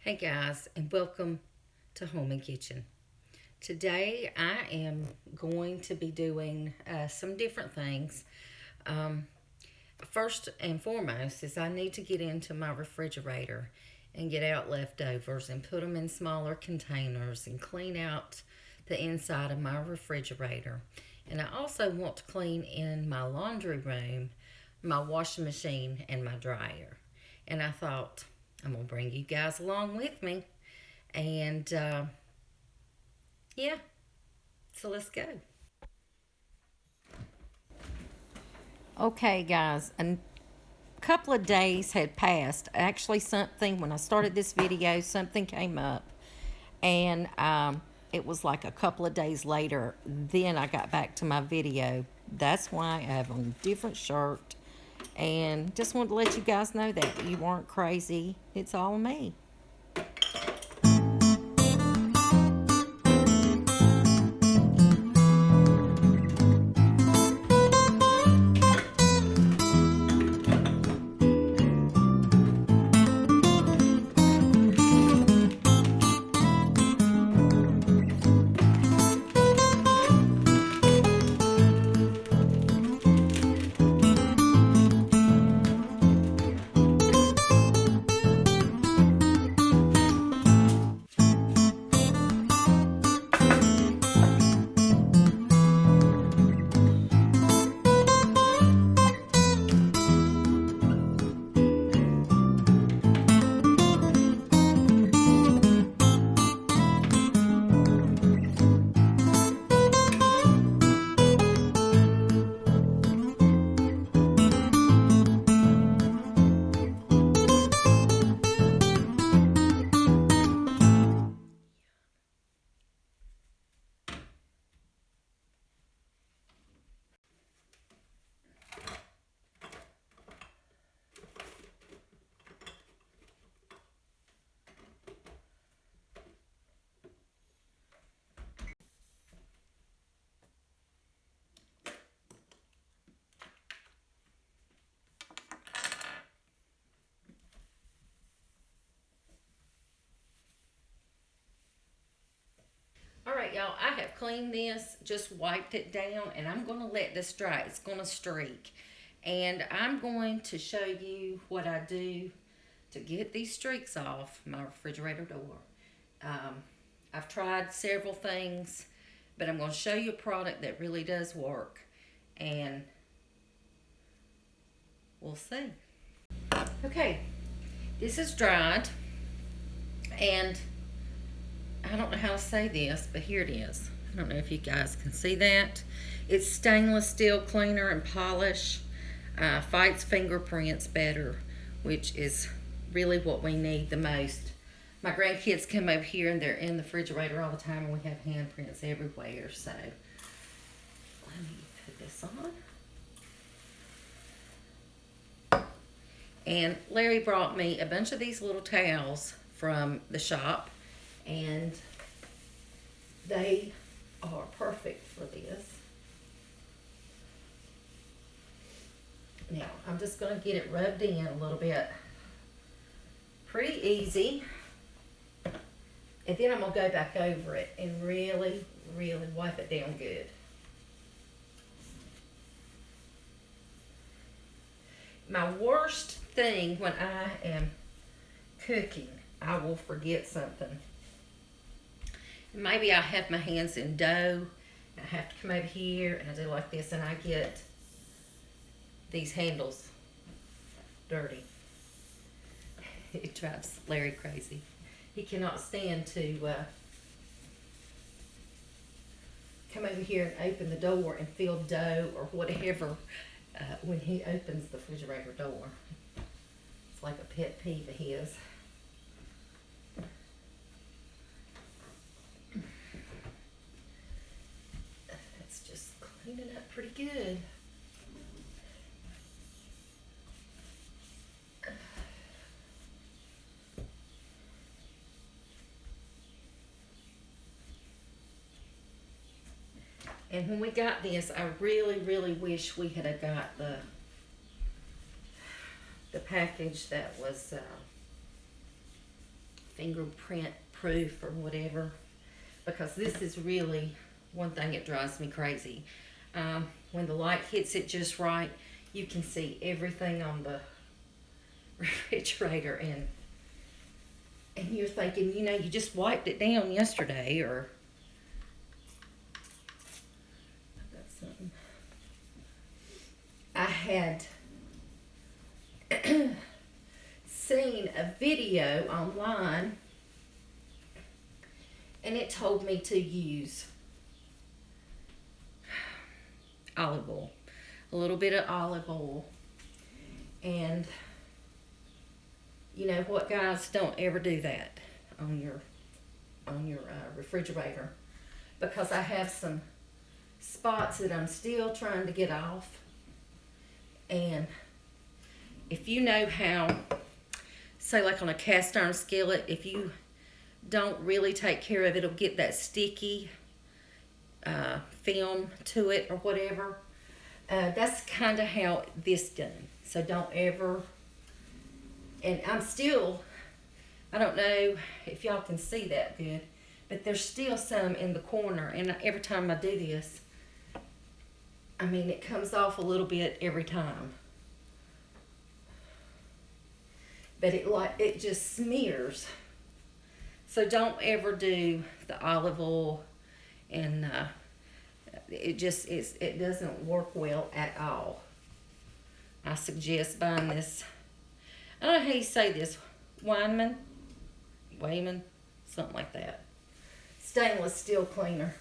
Hey guys, and welcome to Home and Kitchen. Today I am going to be doing some different things. Um, First and foremost is I need to get into my refrigerator and get out leftovers and put them in smaller containers and clean out the inside of my refrigerator. And I also want to clean in my laundry room, my washing machine, and my dryer. And I thought I'm going to bring you guys along with me. And yeah, so let's go. Okay, guys, a couple of days had passed. Actually, when I started this video, something came up, and it was like a couple of days later. Then I got back to my video. That's why I have on a different shirt, and just wanted to let you guys know that you weren't crazy. It's all me. All right, y'all, I have cleaned this, just wiped it down, and I'm going to let this dry. It's going to streak. And I'm going to show you what I do to get these streaks off my refrigerator door. Um, I've tried several things, but I'm going to show you a product that really does work. And we'll see. Okay, this is dried. And I don't know how to say this, but here it is. I don't know if you guys can see that. It's stainless steel cleaner and polish. Fights fingerprints better, which is really what we need the most. My grandkids come over here and they're in the refrigerator all the time, and we have handprints everywhere. So let me put this on. And Larry brought me a bunch of these little towels from the shop, and they are perfect for this. Now, I'm just going to get it rubbed in a little bit. Pretty easy. And then I'm going to go back over it and really, really wipe it down good. My worst thing when I am cooking, I will forget something. Maybe I have my hands in dough, and I have to come over here and I do like this, and I get these handles dirty. It drives Larry crazy. He cannot stand to come over here and open the door and feel dough or whatever when he opens the refrigerator door. It's like a pet peeve of his. That's just cleaning up pretty good. And when we got this, I really, really wish we had got the package that was fingerprint proof or whatever, because this is really one thing that drives me crazy. When the light hits it just right, you can see everything on the refrigerator, and you're thinking, you know, you just wiped it down yesterday, or I've got something. I had seen a video online, and it told me to use olive oil, a little bit of olive oil. And you know what, guys, don't ever do that on your refrigerator, because I have some spots that I'm still trying to get off. And if you know how, say like on a cast iron skillet, if you don't really take care of it, it'll get that sticky film to it or whatever. That's kind of how this done. So don't ever, and I don't know if y'all can see that good, but there's still some in the corner, and every time I do this, I mean, it comes off a little bit every time. But it just smears. So don't ever do the olive oil, and it doesn't work well at all. I suggest buying this, I don't know how you say this, Wayman, something like that. Stainless steel cleaner.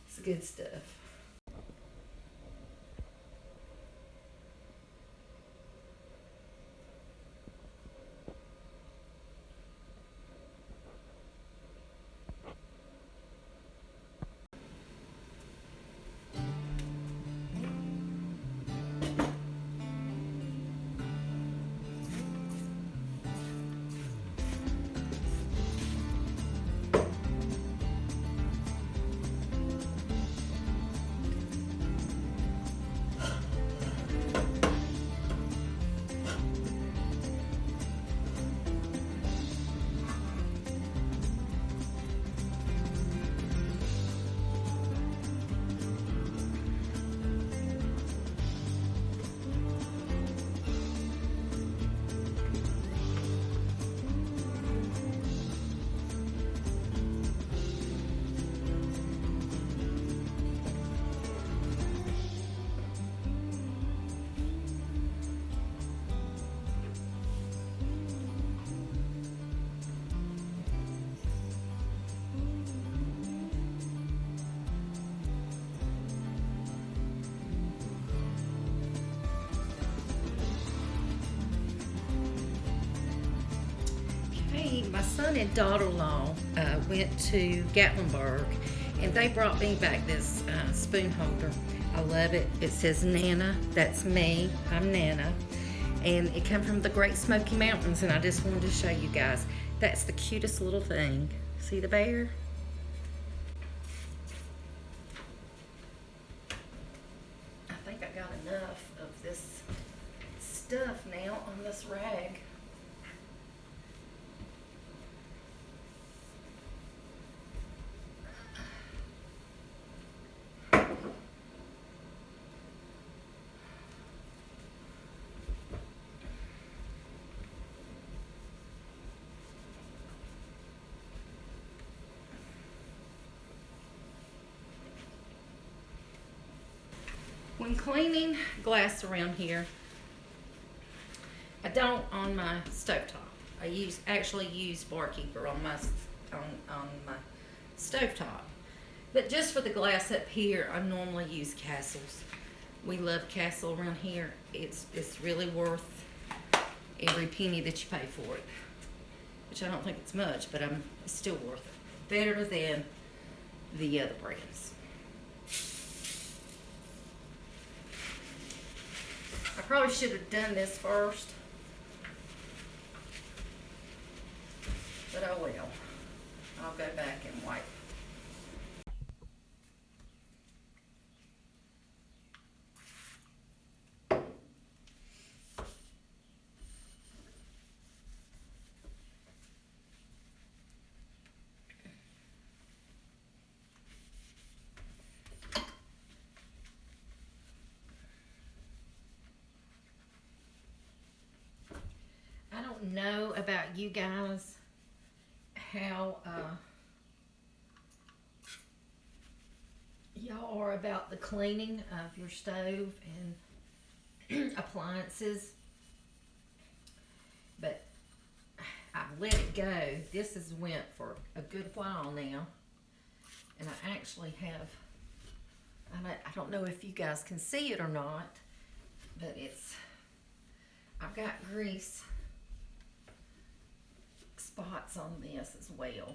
It's good stuff. My son and daughter-in-law went to Gatlinburg, and they brought me back this spoon holder. I love it. It says Nana. That's me. I'm Nana. And it comes from the Great Smoky Mountains, and I just wanted to show you guys. That's the cutest little thing. See the bear? I think I got enough of this stuff now on this rag. When cleaning glass around here, I don't on my stovetop. I actually use Barkeeper on my stovetop. But just for the glass up here, I normally use Castle's. We love Castle around here. It's really worth every penny that you pay for it. Which I don't think it's much, but it's still worth it. Better than the other brands. I probably should have done this first, but oh well. I'll go back and wipe. don't know about you guys how y'all are about the cleaning of your stove and appliances, but I've let it go. This has went for a good while now, and I actually have, I don't know if you guys can see it or not, but I've got grease spots on this as well.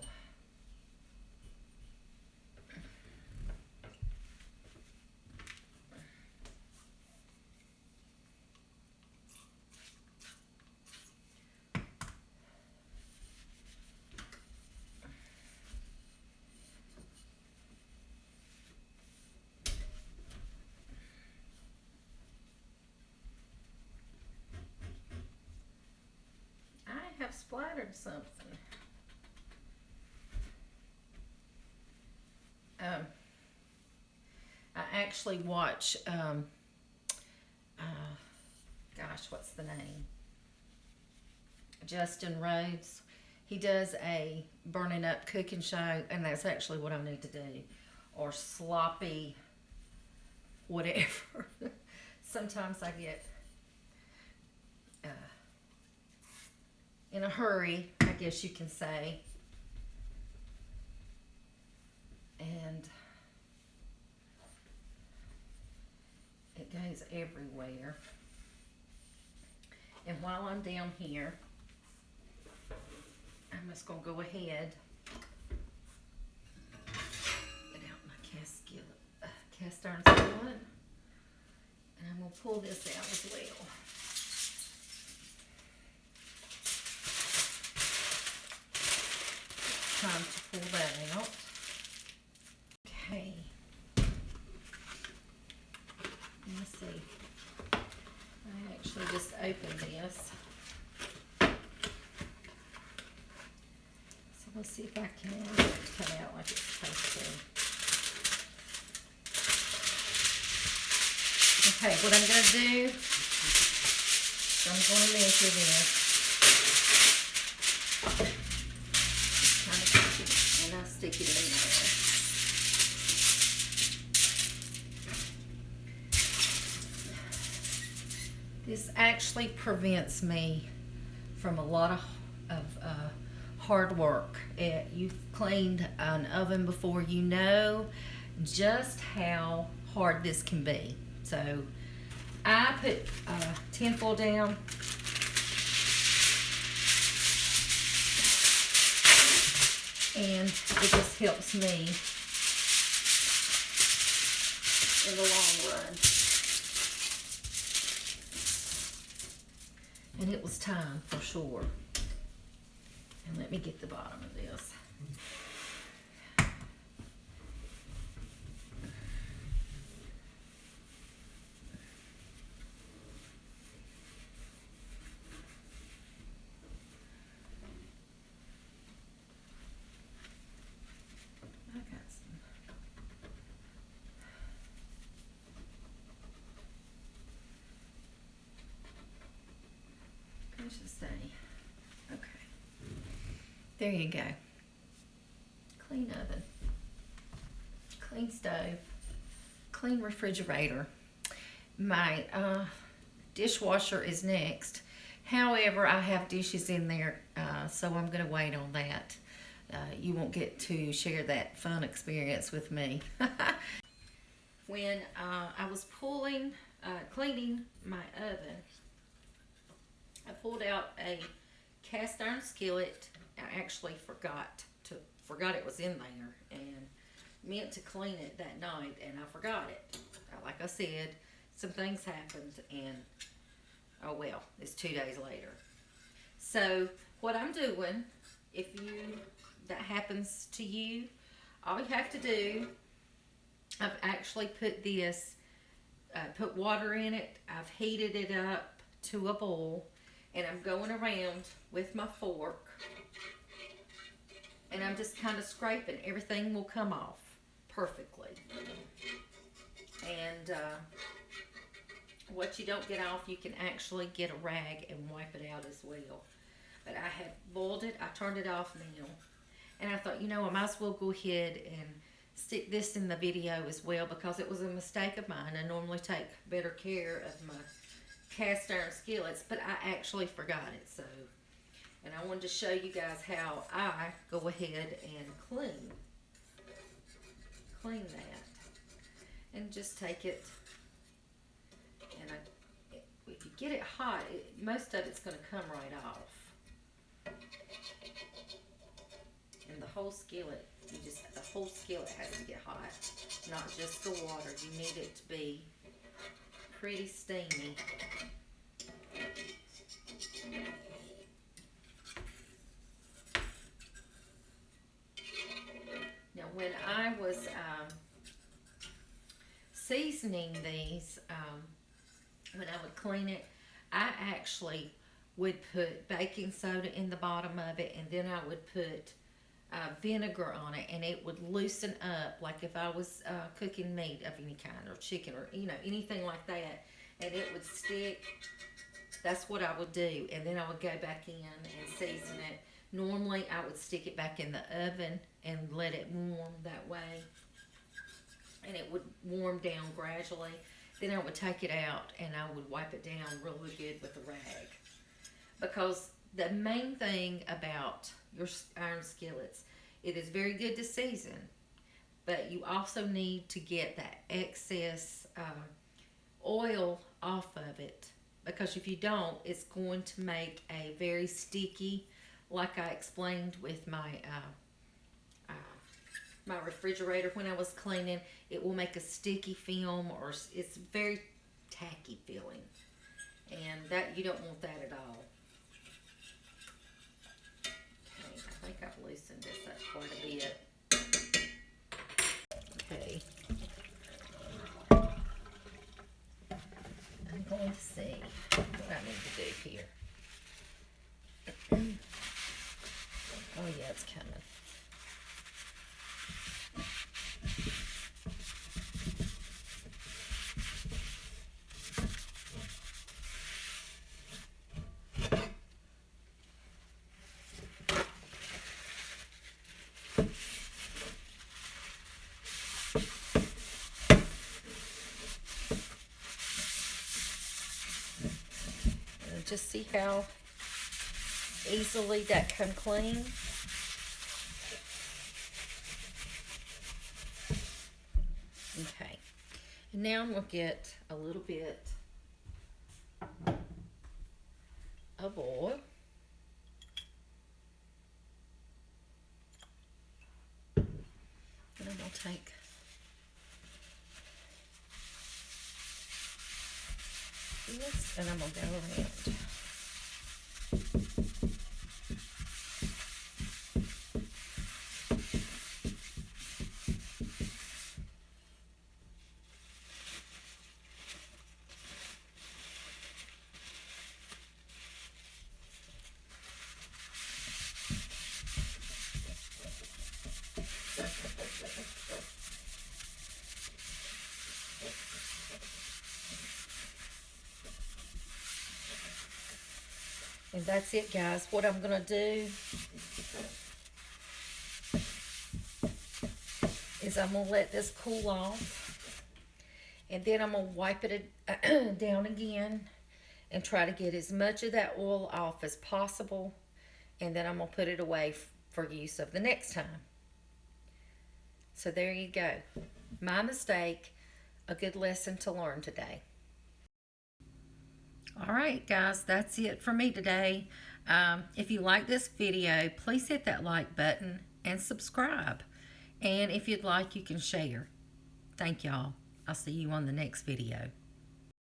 I have splattered something. I actually watch, gosh, what's the name? Justin Rhodes. He does a burning up cooking show, and that's actually what I need to do. Or sloppy, whatever. Sometimes I get in a hurry, I guess you can say. And it goes everywhere. And while I'm down here, I'm just going to go ahead and get out my cast iron skillet. And I'm going to pull this out as well. Time to pull that out. Okay. Let's see. I actually just opened this. So let's see if I can get it to come out like it's supposed to. Okay, what I'm going to do, I'm going to measure this. Kind of push it, and I stick it in there. This actually prevents me from a lot of hard work. You've cleaned an oven before, you know just how hard this can be. So I put tinfoil down. And it just helps me in the long run. And it was time for sure. And let me get the bottom of this. I got some. Gracious day. Okay. There you go. Clean oven. Clean stove. Clean refrigerator. My dishwasher is next. However, I have dishes in there, so I'm going to wait on that. You won't get to share that fun experience with me. When I was cleaning my oven, I pulled out a cast iron skillet. I actually forgot it was in there and meant to clean it that night, and I forgot it. Like I said, some things happened, and oh well, it's 2 days later. So what I'm doing, if that happens to you, all you have to do, I've actually put water in it. I've heated it up to a boil, and I'm going around with my fork, and I'm just kind of scraping. Everything will come off perfectly. And what you don't get off, you can actually get a rag and wipe it out as well. But I have boiled it. I turned it off now. And I thought, I might as well go ahead and stick this in the video as well, because it was a mistake of mine. I normally take better care of my cast iron skillets, but I actually forgot it. So, and I wanted to show you guys how I go ahead and clean that. And just take it, and if you get it hot, most of it's going to come right off. And the whole skillet, the whole skillet has to get hot, not just the water. You need it to be pretty steamy. Now, when I was seasoning these, when I would clean it, I actually would put baking soda in the bottom of it, and then I would put vinegar on it, and it would loosen up, like if I was cooking meat of any kind, or chicken, or anything like that, and it would stick. That's what I would do, and then I would go back in and season it. Normally I would stick it back in the oven and let it warm that way, and it would warm down gradually. Then I would take it out and I would wipe it down really good with a rag, because the main thing about your iron skillets, it is very good to season, but you also need to get that excess oil off of it, because if you don't, it's going to make a very sticky, like I explained with my my refrigerator when I was cleaning. It will make a sticky film, or it's very tacky feeling, and that you don't want that at all. I think I've loosened this up quite a bit. Okay. I'm going to see what I need to do here. Oh yeah, it's coming. Just see how easily that can clean. Okay, and now I'm going to get a little bit of oil. And I'm going to take this, and I'm going to go around. And that's it, guys. What I'm going to do is I'm going to let this cool off. And then I'm going to wipe it down again and try to get as much of that oil off as possible. And then I'm going to put it away for use of the next time. So there you go. My mistake. A good lesson to learn today. All right, guys, that's it for me today. If you like this video, please hit that like button and subscribe. And if you'd like, you can share. Thank y'all. I'll see you on the next video.